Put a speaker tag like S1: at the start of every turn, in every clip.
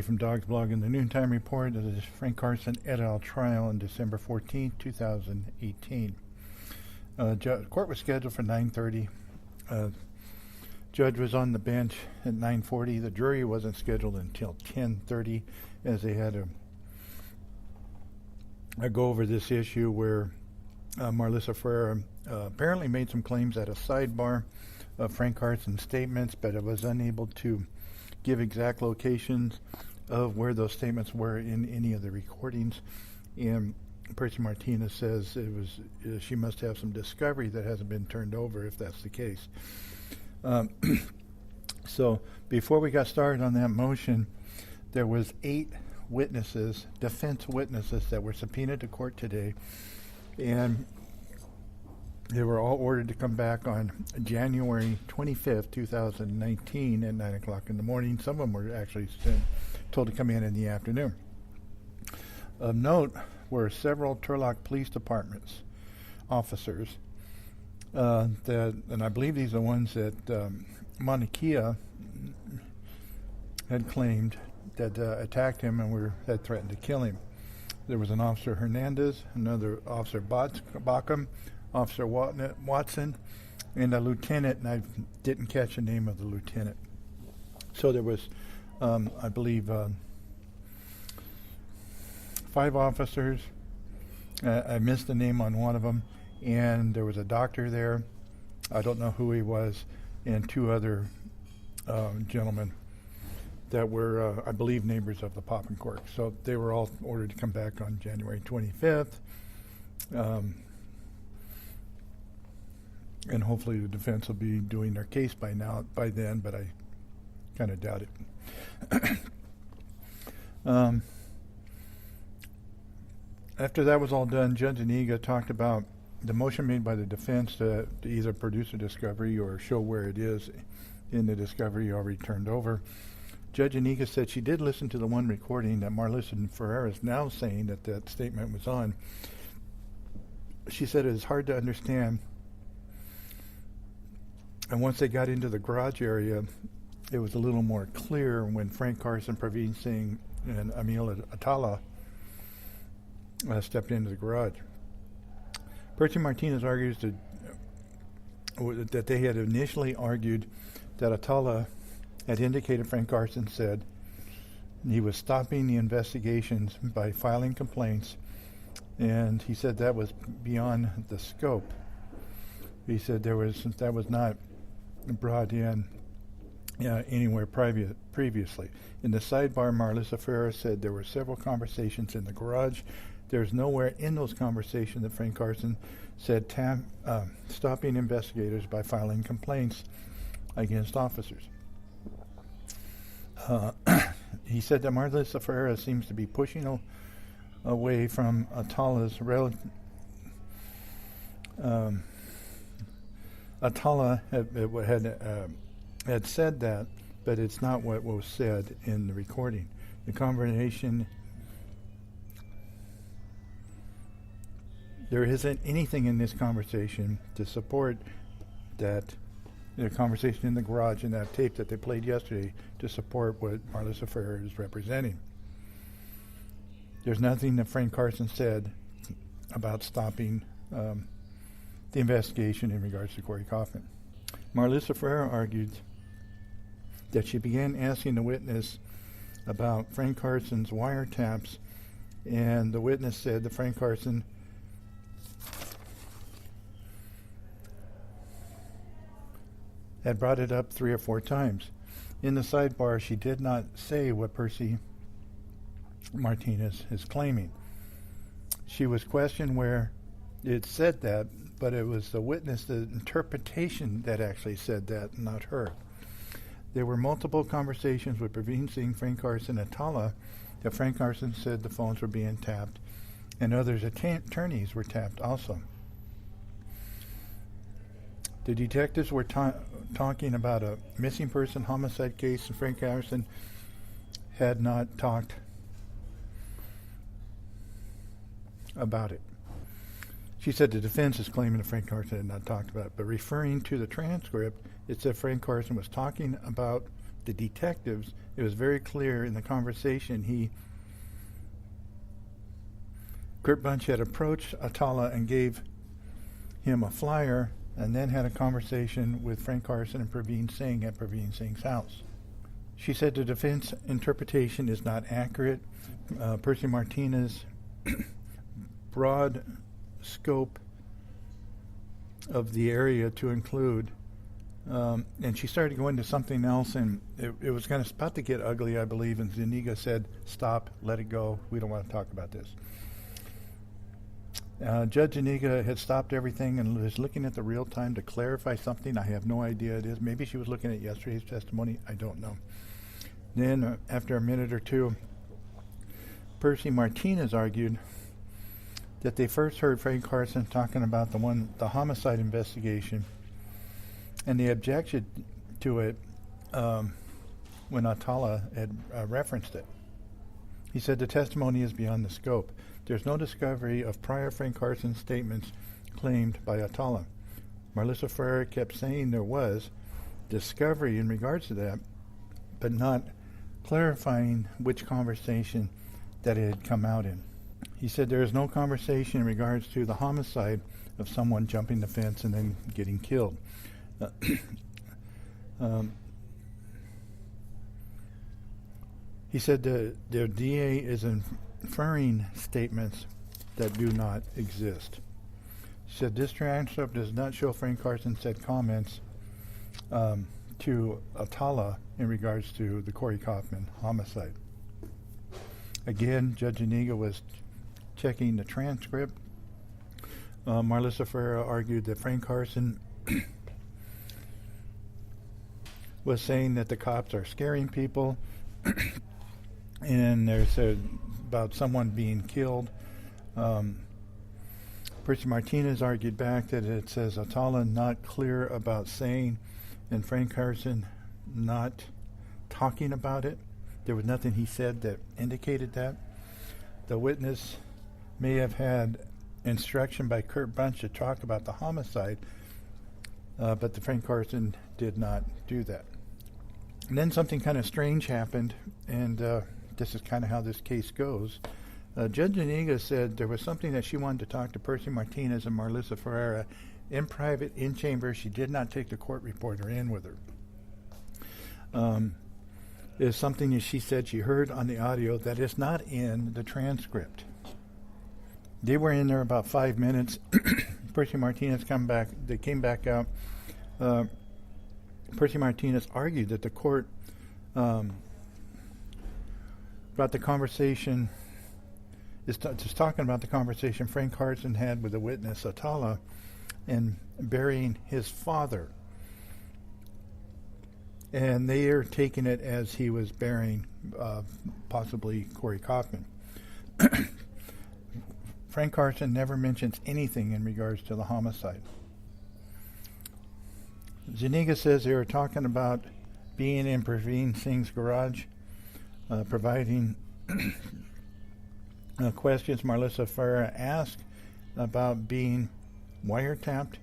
S1: Tony from Dog's Blog. In the Noontime Report of the Frank Carson et al. Trial on December 14, 2018. Court was scheduled for 9:30. Judge was on the bench at 9:40. The jury wasn't scheduled until 10:30, as they had to go over this issue where Marlissa Ferreira apparently made some claims at a sidebar of Frank Carson's statements, but it was unable to give exact locations of where those statements were in any of the recordings. And Percy Martinez says she must have some discovery that hasn't been turned over, if that's the case. So before we got started on that motion, there was 8 witnesses, defense witnesses, that were subpoenaed to court today, and they were all ordered to come back on January 25th, 2019 at 9 o'clock in the morning. Some of them were actually told to come in the afternoon. Of note were several Turlock Police Department's officers, and I believe these are the ones that Mauna Kea had claimed that attacked him and had threatened to kill him. There was an Officer Hernandez, another Officer Backham, Officer Watson, and a lieutenant, and I didn't catch the name of the lieutenant. So there was, I believe, 5 officers. I missed the name on one of them, and there was a doctor there. I don't know who he was, and 2 other gentlemen that were, I believe, neighbors of the Pop and Cork. So they were all ordered to come back on January 25th. And hopefully the defense will be doing their case by then, but I kind of doubt it. After that was all done, Judge Aniga talked about the motion made by the defense to either produce a discovery or show where it is in the discovery already turned over. Judge Aniga said she did listen to the one recording that Marlissa Ferreira is now saying that statement was on. She said it is hard to understand. And once they got into the garage area, it was a little more clear when Frank Carson, Praveen Singh, and Emil Atallaha stepped into the garage. Percy Martinez argues that they had initially argued that Atallaha had indicated Frank Carson said he was stopping the investigations by filing complaints, and he said that was beyond the scope. He said that was not brought in anywhere previously. In the sidebar, Marlissa Ferreira said there were several conversations in the garage. There's nowhere in those conversations that Frank Carson said stopping investigators by filing complaints against officers. He said that Marlissa Ferreira seems to be pushing away from Atallaha's Atallaha had said that, but it's not what was said in the recording. The conversation, there isn't anything in this conversation to support that, the conversation in the garage and that tape that they played yesterday to support what Marlissa Ferreira is representing. There's nothing that Frank Carson said about stopping the investigation in regards to Corey Kaufman. Marlissa Ferreira argued that she began asking the witness about Frank Carson's wiretaps, and the witness said that Frank Carson had brought it up 3 or 4 times. In the sidebar, she did not say what Percy Martinez is claiming. She was questioned where it said that, but it was the witness, the interpretation, that actually said that, not her. There were multiple conversations with Praveen Singh, Frank Carson, and Atallaha that Frank Carson said the phones were being tapped, and others attorneys were tapped also. The detectives were talking about a missing person homicide case, and Frank Carson had not talked about it. She said the defense is claiming that Frank Carson had not talked about it, but referring to the transcript, it said Frank Carson was talking about the detectives, it was very clear in the conversation. Kurt Bunch had approached Atallaha and gave him a flyer, and then had a conversation with Frank Carson and Praveen Singh at Praveen Singh's house. She said the defense interpretation is not accurate. Percy Martinez' broad scope of the area to include, and she started going to something else, and it was kind of about to get ugly, I believe, and Zuniga said, "Stop, let it go, we don't want to talk about this." Judge Zuniga had stopped everything and was looking at the real time to clarify something. I have no idea it is. Maybe she was looking at yesterday's testimony. I don't know. Then, after a minute or two, Percy Martinez argued that they first heard Frank Carson talking about the homicide investigation, and they objected to it when Atallaha had referenced it. He said the testimony is beyond the scope. There's no discovery of prior Frank Carson statements claimed by Atallaha. Marlissa Ferreira kept saying there was discovery in regards to that, but not clarifying which conversation that it had come out in. He said there is no conversation in regards to the homicide of someone jumping the fence and then getting killed. He said the DA is inferring statements that do not exist. He said this transcript does not show Frank Carson said comments to Atallaha in regards to the Corey Kaufman homicide. Again, Judge Zuniga was checking the transcript. Marlissa Ferreira argued that Frank Carson was saying that the cops are scaring people, and there's about someone being killed. Percy Martinez argued back that it says Atallaha not clear about saying, and Frank Carson not talking about it. There was nothing he said that indicated that. The witness may have had instruction by Kurt Bunch to talk about the homicide, but the Frank Carson did not do that. And then something kind of strange happened, and this is kind of how this case goes. Judge Zuniga said there was something that she wanted to talk to Percy Martinez and Marlissa Ferreira in private, in chamber. She did not take the court reporter in with her. It is something that she said she heard on the audio that is not in the transcript. They were in there about 5 minutes. Percy Martinez came back out. Percy Martinez argued that the court about the conversation is just talking about the conversation Frank Carson had with the witness Atallaha and burying his father. And they are taking it as he was burying possibly Corey Kaufman. Frank Carson never mentions anything in regards to the homicide. Zuniga says they were talking about being in Praveen Singh's garage, providing questions Marlissa Ferreira asked about being wiretapped.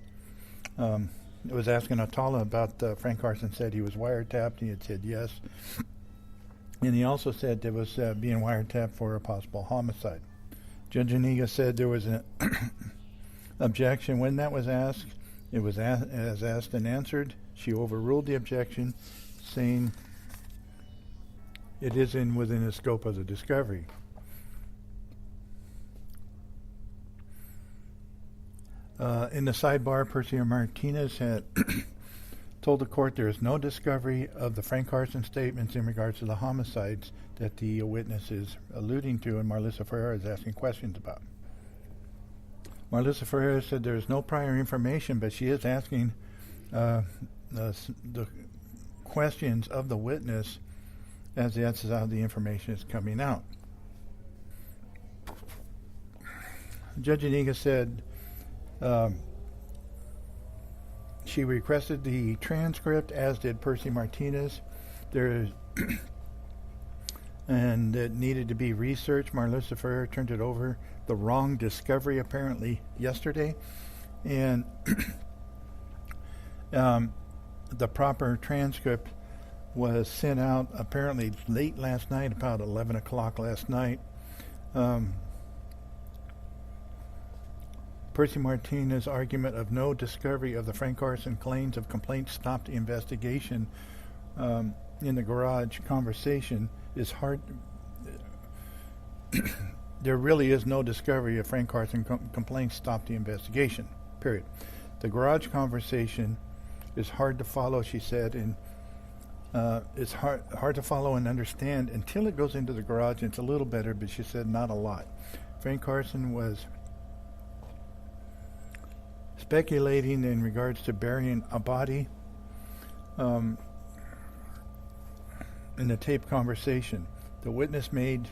S1: It was asking Atallaha about Frank Carson said he was wiretapped. He had said yes. And he also said there was being wiretapped for a possible homicide. Judge Zuniga said there was an objection when that was asked. It was as asked and answered. She overruled the objection, saying it is within the scope of the discovery. In the sidebar, Percy Martinez had told the court there is no discovery of the Frank Carson statements in regards to the homicides that the witness is alluding to and Marlissa Ferreira is asking questions about. Marlissa Ferreira said there is no prior information, but she is asking the questions of the witness as that's how the information is coming out. Judge Zuniga said she requested the transcript, as did Percy Martinez. And it needed to be researched. Marlissa Ferreira turned it over. The wrong discovery apparently yesterday. And the proper transcript was sent out apparently late last night, about 11 o'clock last night. Percy Martinez's argument of no discovery of the Frank Carson claims of complaints stopped the investigation in the garage conversation is hard. There really is no discovery of Frank Carson complaints stopped the investigation, period. The garage conversation is hard to follow, she said, and it's hard to follow and understand until it goes into the garage, and it's a little better, but she said not a lot. Frank Carson was speculating in regards to burying a body in the tape conversation. The witness made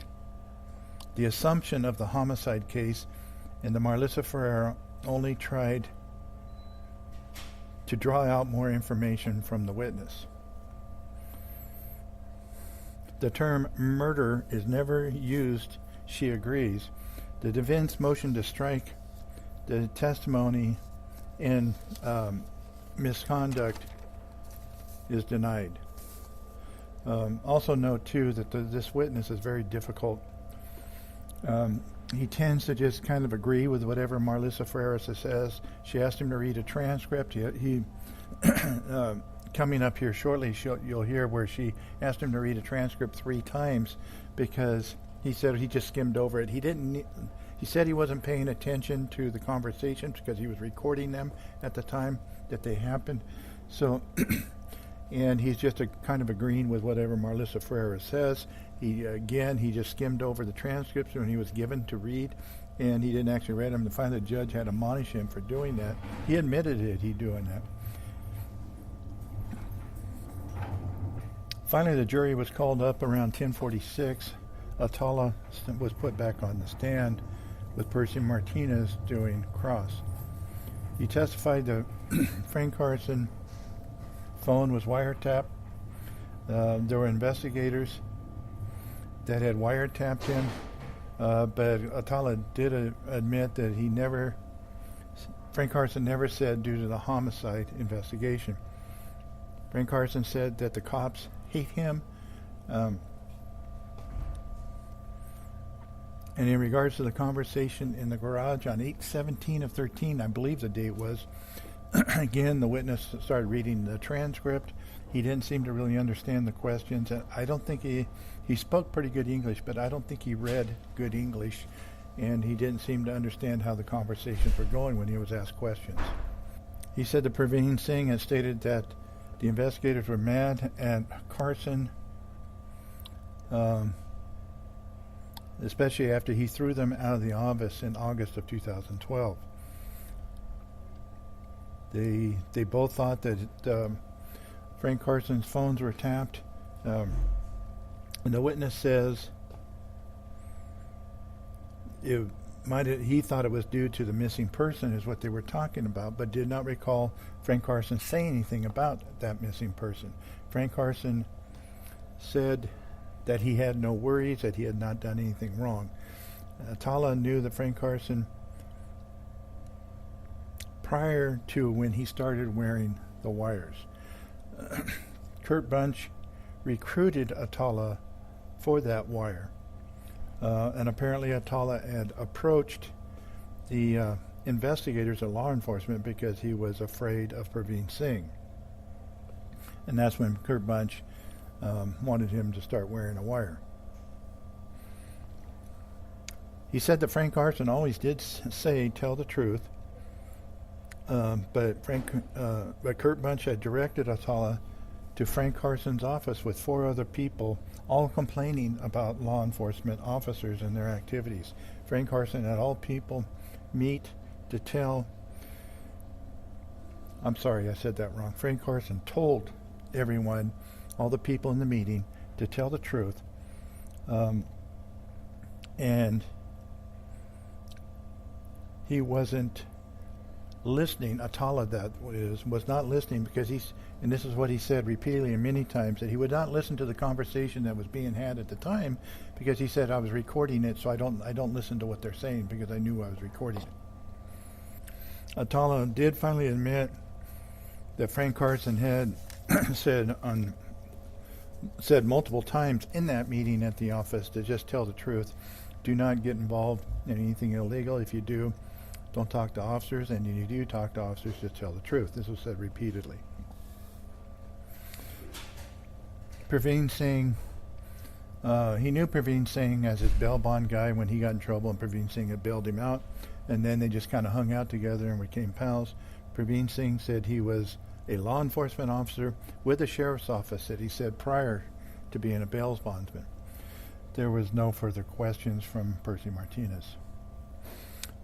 S1: the assumption of the homicide case, and the Marlissa Ferreira only tried to draw out more information from the witness. The term murder is never used, she agrees. The defense motion to strike the testimony in misconduct is denied. Also note, too, that this witness is very difficult. He tends to just kind of agree with whatever Marlissa Ferreira says. She asked him to read a transcript. He coming up here shortly, you'll hear where she asked him to read a transcript 3 times because he said he just skimmed over it. He said he wasn't paying attention to the conversations because he was recording them at the time that they happened. So, and he's just kind of agreeing with whatever Marlissa Ferreira says. He just skimmed over the transcripts when he was given to read, and he didn't actually read them. And finally, the judge had to admonish him for doing that. He admitted it, he doing that. Finally, the jury was called up around 10:46. Atallaha was put back on the stand with Percy Martinez doing cross. He testified that Frank Carson phone was wiretapped. There were investigators that had wiretapped him, but Atallaha did admit that Frank Carson never said due to the homicide investigation. Frank Carson said that the cops hate him. And in regards to the conversation in the garage on 8/17/13, I believe the date was, again, the witness started reading the transcript. He didn't seem to really understand the questions. I don't think he spoke pretty good English, but I don't think he read good English, and he didn't seem to understand how the conversations were going when he was asked questions. He said that Praveen Singh had stated that the investigators were mad at Carson, especially after he threw them out of the office in August of 2012. They both thought that Frank Carson's phones were tapped. And the witness says he thought it was due to the missing person is what they were talking about, but did not recall Frank Carson saying anything about that missing person. Frank Carson said that he had no worries, that he had not done anything wrong. Atallaha knew that Frank Carson, prior to when he started wearing the wires. Kurt Bunch recruited Atallaha for that wire. And apparently Atallaha had approached the investigators at law enforcement because he was afraid of Praveen Singh. And that's when Kurt Bunch wanted him to start wearing a wire. He said that Frank Carson always did say tell the truth, but Kurt Bunch had directed Atallaha to Frank Carson's office with 4 other people, all complaining about law enforcement officers and their activities. Frank Carson had all people meet to tell. I'm sorry, I said that wrong. Frank Carson told everyone, all the people in the meeting, to tell the truth. And he wasn't listening. Atallaha was not listening because and this is what he said repeatedly and many times, that he would not listen to the conversation that was being had at the time because he said, I was recording it, so I don't listen to what they're saying because I knew I was recording it. Atallaha did finally admit that Frank Carson had said on said multiple times in that meeting at the office to just tell the truth. Do not get involved in anything illegal. If you do, don't talk to officers, and if you do talk to officers, just tell the truth. This was said repeatedly. Praveen Singh, he knew Praveen Singh as his bail bond guy when he got in trouble, and Praveen Singh had bailed him out, and then they just kind of hung out together and became pals. Praveen Singh said he was a law enforcement officer with the sheriff's office that he said prior to being a bail bondsman. There was no further questions from Percy Martinez.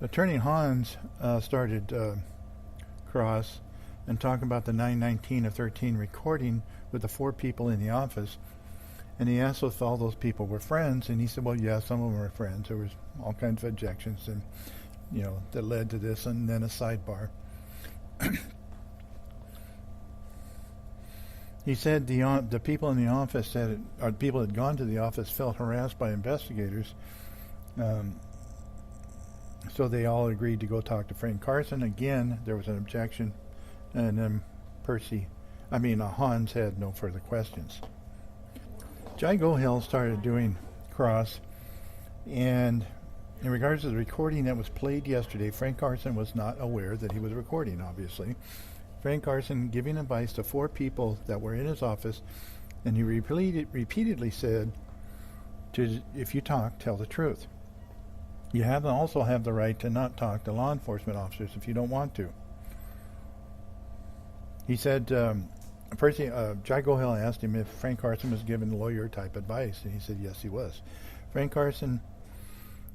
S1: Attorney Hans started cross and talking about the 9/19 of 13 recording with the 4 people in the office. And he asked if all those people were friends, and he said, well, yeah, some of them were friends. There was all kinds of objections, and that led to this, and then a sidebar. He said the people in the office said, or people that had gone to the office felt harassed by investigators, so they all agreed to go talk to Frank Carson. Again, there was an objection, and then Hans had no further questions. Jai Gohil started doing cross, and in regards to the recording that was played yesterday, Frank Carson was not aware that he was recording, obviously. Frank Carson giving advice to 4 people that were in his office, and he repeatedly said, if you talk, tell the truth. You also have the right to not talk to law enforcement officers if you don't want to. He said, Jai Gohil asked him if Frank Carson was giving lawyer-type advice, and he said yes, he was. Frank Carson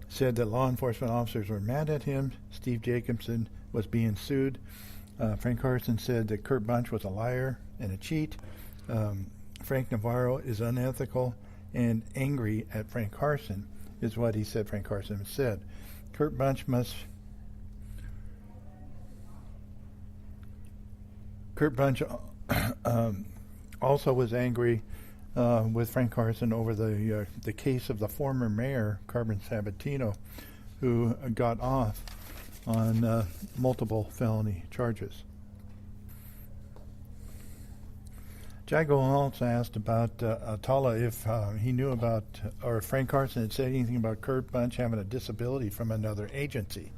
S1: said that law enforcement officers were mad at him. Steve Jacobson was being sued. Frank Carson said that Kurt Bunch was a liar and a cheat. Frank Navarro is unethical and angry at Frank Carson, is what he said Frank Carson said. Kurt Bunch also was angry with Frank Carson over the case of the former mayor, Carmen Sabatino, who got off on multiple felony charges. Jago also asked about Atallaha if he knew about, or if Frank Carson had said anything about Kurt Bunch having a disability from another agency.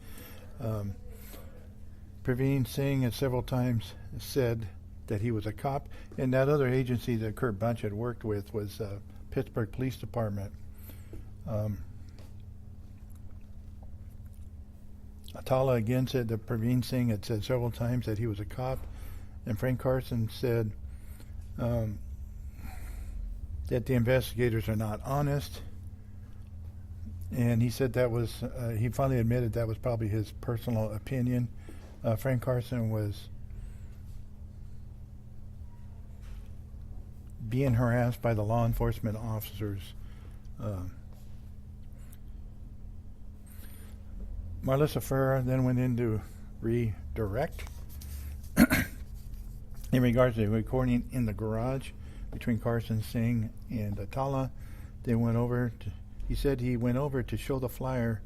S1: Praveen Singh had several times said that he was a cop, and that other agency that Kurt Bunch had worked with was Pittsburgh Police Department. Atallaha again said that Praveen Singh had said several times that he was a cop, and Frank Carson said that the investigators are not honest, and he said that was, he finally admitted that was probably his personal opinion. Frank Carson was being harassed by the law enforcement officers. Marlissa Ferrer then went into redirect in regards to the recording in the garage between Carson Singh and Atallaha. They went over to, he said he went over to show the flyer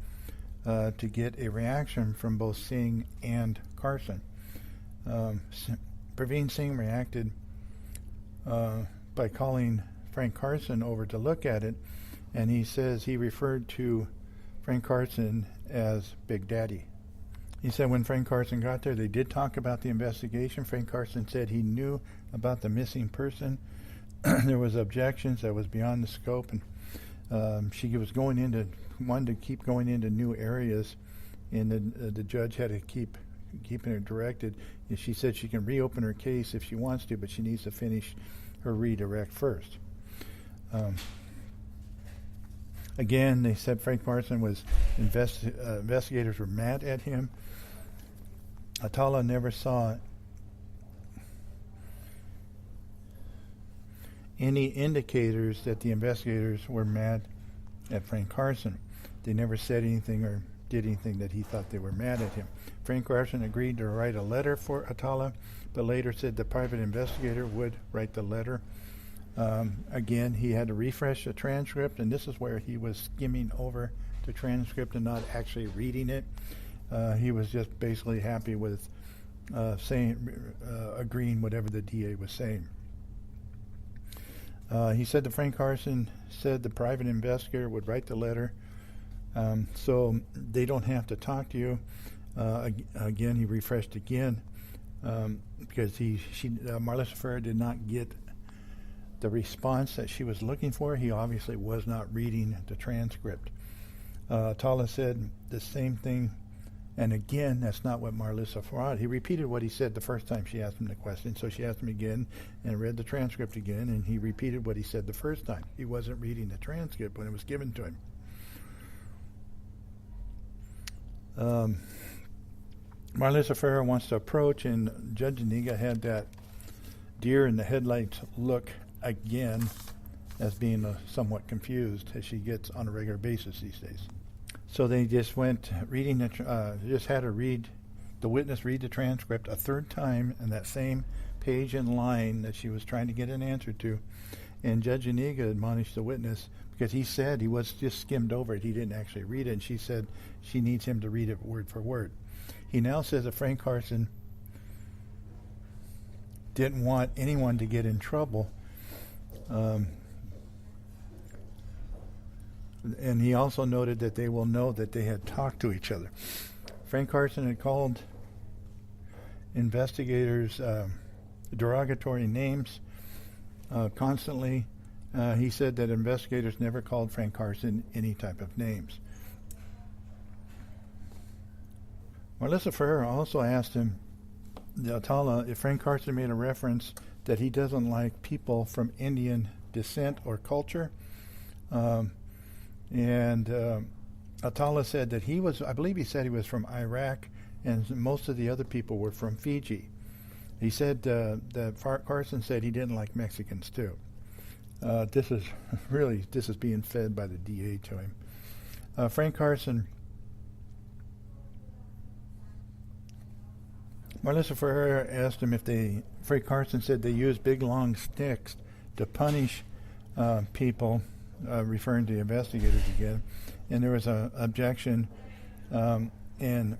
S1: to get a reaction from both Singh and Carson. Praveen Singh reacted by calling Frank Carson over to look at it, and he says he referred to Frank Carson as Big Daddy. He said when Frank Carson got there, they did talk about the investigation. Frank Carson said he knew about the missing person. There was objections that was beyond the scope, and she was wanted to keep going into new areas, and the judge had to keep keeping her directed. And she said she can reopen her case if she wants to, but she needs to finish her redirect first. Again, they said Frank Carson was investigators were mad at him. Atallaha never saw any indicators that the investigators were mad at Frank Carson. They never said anything or did anything that he thought they were mad at him. Frank Carson agreed to write a letter for Atallaha, but later said the private investigator would write the letter. Again, he had to refresh the transcript, and this is where he was skimming over the transcript and not actually reading it. He was just basically happy with agreeing whatever the DA was saying. He said that Frank Carson said the private investigator would write the letter, so they don't have to talk to you. Again, he refreshed again because Marlissa Ferrer did not get the response that she was looking for. He obviously was not reading the transcript. Atallaha said the same thing, and again, that's not what Marlissa Ferrer. He repeated what he said the first time she asked him the question, so she asked him again and read the transcript again, and he repeated what he said the first time. He wasn't reading the transcript when it was given to him. Marlissa Ferrer wants to approach, and Judge Aniga had that deer in the headlights look again, as being somewhat confused, as she gets on a regular basis these days. So they just went reading just had her read, the witness read the transcript a third time in that same page and line that she was trying to get an answer to. And Judge Aniga admonished the witness because he said he was just skimmed over it. He didn't actually read it, and she said she needs him to read it word for word. He now says that Frank Carson didn't want anyone to get in trouble. And he also noted that they will know that they had talked to each other. Frank Carson had called investigators derogatory names constantly. He said that investigators never called Frank Carson any type of names. Marlissa Ferrer also asked him, Atallaha, if Frank Carson made a reference that he doesn't like people from Indian descent or culture. And Atallaha said that he was, I believe he said he was from Iraq, and most of the other people were from Fiji. He said that Carson said he didn't like Mexicans too. This is being fed by the DA to him. Frank Carson, Marlissa Ferrer asked him if Frank Carson said they used big long sticks to punish people, referring to the investigators again, and there was an objection, and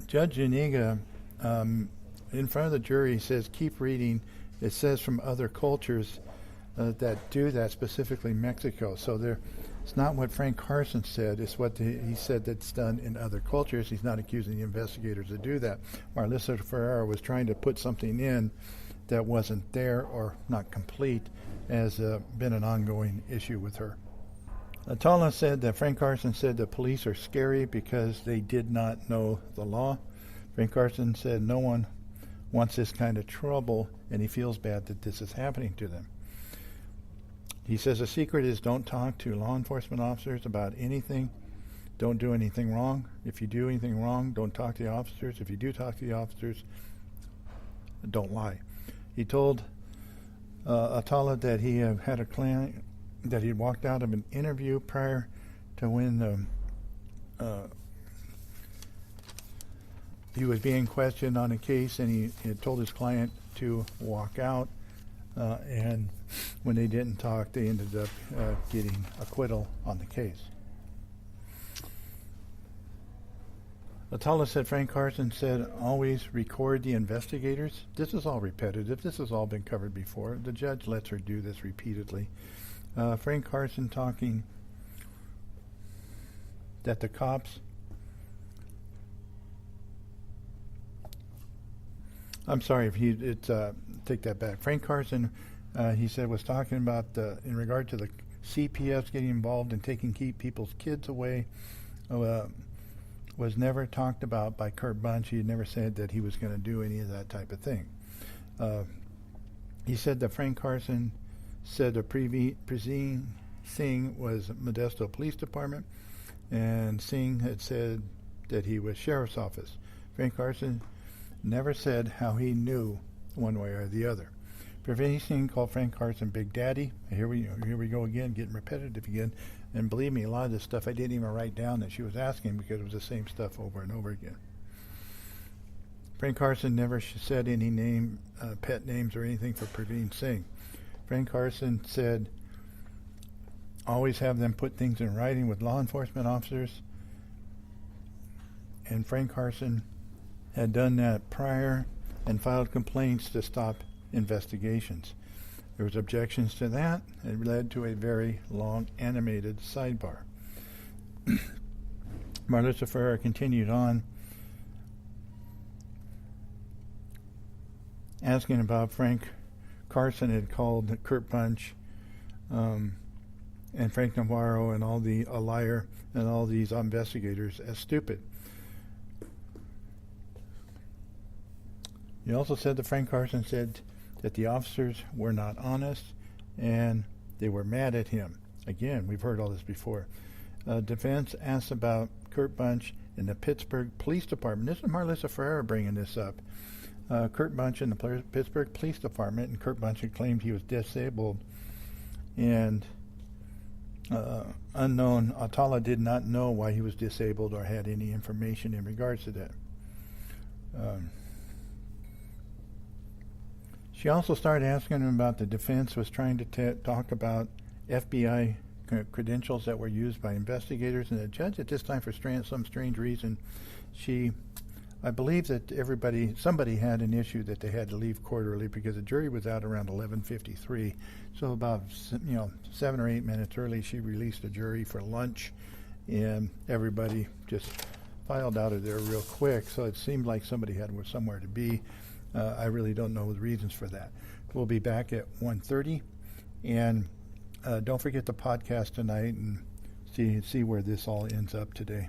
S1: Judge Aniga, in front of the jury, says, keep reading. It says from other cultures that do that, specifically Mexico. So it's not what Frank Carson said, it's what he said that's done in other cultures. He's not accusing the investigators to do that. Marlissa Ferrer was trying to put something in that wasn't there or not complete, has been an ongoing issue with her. Atallaha said that Frank Carson said the police are scary because they did not know the law. Frank Carson said no one wants this kind of trouble, and he feels bad that this is happening to them. He says the secret is don't talk to law enforcement officers about anything. Don't do anything wrong. If you do anything wrong, don't talk to the officers. If you do talk to the officers, don't lie. He told Atallaha that he had a client that he walked out of an interview prior to when he was being questioned on a case, and he had told his client to walk out, and when they didn't talk, they ended up getting acquittal on the case. Atallaha said Frank Carson said always record the investigators. This is all repetitive. This has all been covered before. The judge lets her do this repeatedly. Frank Carson talking that the cops, I'm sorry if take that back. Frank Carson, he said, was talking about in regard to the CPS getting involved and taking people's kids away, was never talked about by Kurt Bunch. He had never said that he was going to do any of that type of thing. He said that Frank Carson said the preceding Singh was Modesto Police Department, and Singh had said that he was Sheriff's Office. Frank Carson never said how he knew one way or the other. Praveen Singh called Frank Carson Big Daddy. Here we go again, getting repetitive again. And believe me, a lot of this stuff I didn't even write down that she was asking because it was the same stuff over and over again. Frank Carson never said any pet names or anything for Praveen Singh. Frank Carson said always have them put things in writing with law enforcement officers. And Frank Carson had done that prior and filed complaints to stop investigations. There was objections to that. It led to a very long animated sidebar. Marlissa Ferrer continued on, asking about Frank Carson had called Kurt Bunch and Frank Navarro and a liar and all these investigators as stupid. He also said that Frank Carson said that the officers were not honest and they were mad at him. Again, we've heard all this before. Defense asked about Kurt Bunch in the Pittsburgh Police Department. This is Marlissa Ferreira bringing this up. Kurt Bunch in the Pittsburgh Police Department, and Kurt Bunch had claimed he was disabled, and unknown Atallaha did not know why he was disabled or had any information in regards to that. She also started asking him about the defense was trying to talk about FBI credentials that were used by investigators, and the judge at this time, for some strange reason, I believe that somebody had an issue that they had to leave court early because the jury was out around 11:53. So about 7 or 8 minutes early, she released the jury for lunch, and everybody just filed out of there real quick. So it seemed like somebody had somewhere to be. I really don't know the reasons for that. We'll be back at 1:30, and don't forget the podcast tonight and see where this all ends up today.